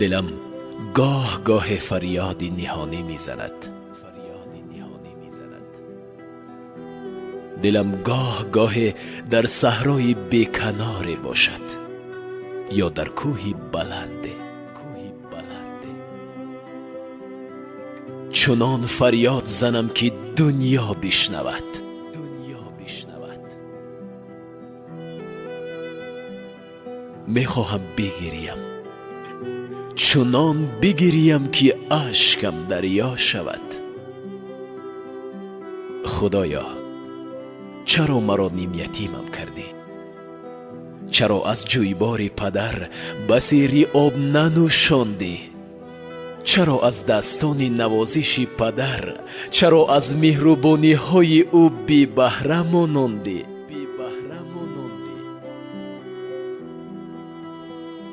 دلم گاه گاه فریادی نهانی میزند. دلم گاه گاه در صحرای بیکناره باشد یا در کوهی بلنده. چنان فریاد زنم که دنیا بشنود. میخواهم بگریم، چنان بگریم که اشکم دریا شود. خدایا چرا مرا نیم یتیمم کردی؟ چرا از جویبار پدر بسیری آب ننوشاندی؟ چرا از دستان نوازش پدر، چرا از مهربانی های او بی بهره مانندی؟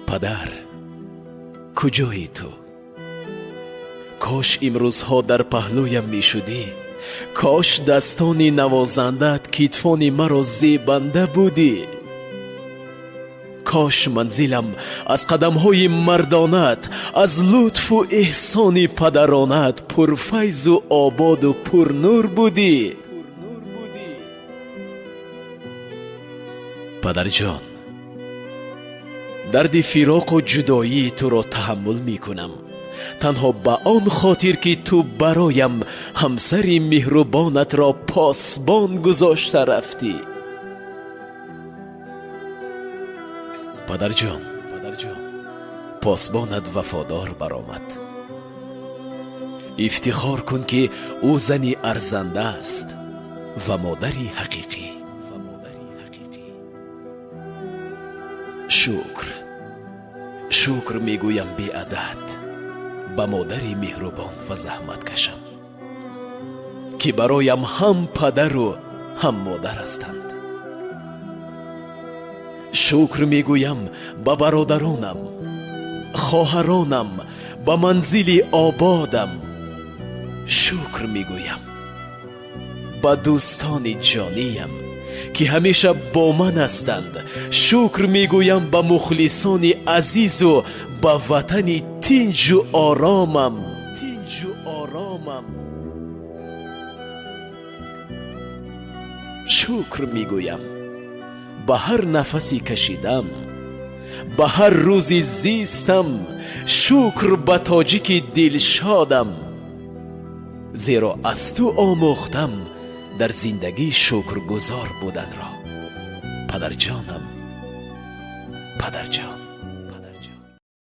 پدر کجایی تو؟ کاش امروزها در پهلویم می شدی. کاش دستان نوازندت کتفان مرا زیبنده بودی. کاش منزلم از قدمهای مردانت، از لطف و احسان پدرانت پرفیض و آباد و پرنور بودی. پدر جان، درد فراق و جدایی تو را تحمل می کنم، تنها به آن خاطر که تو برایم همسر مهربانت را پاسبان گذاشته رفتی. پدر جان، پاسبانت وفادار برآمد. افتخار کن که او زنی ارزنده است و مادری حقیقی. شکر میگویم بی عدد به مادری مهربان و زحمت کشم که برایم هم پدر و هم مادر هستند. شکر میگویم به برادرانم، خواهرانم، به منزل آبادم. شکر میگویم به دوستان جانیم که همیشه با من هستند. شکر میگویم به مخلصان عزیز و به وطن تنج و آرامم. شکر میگویم به هر نفسی کشیدم، به هر روزی زیستم. شکر به تاجیک دلشادم، زیرا از تو آموختم در زندگی شکرگزار بودن را. پدر جانم، پدر جان.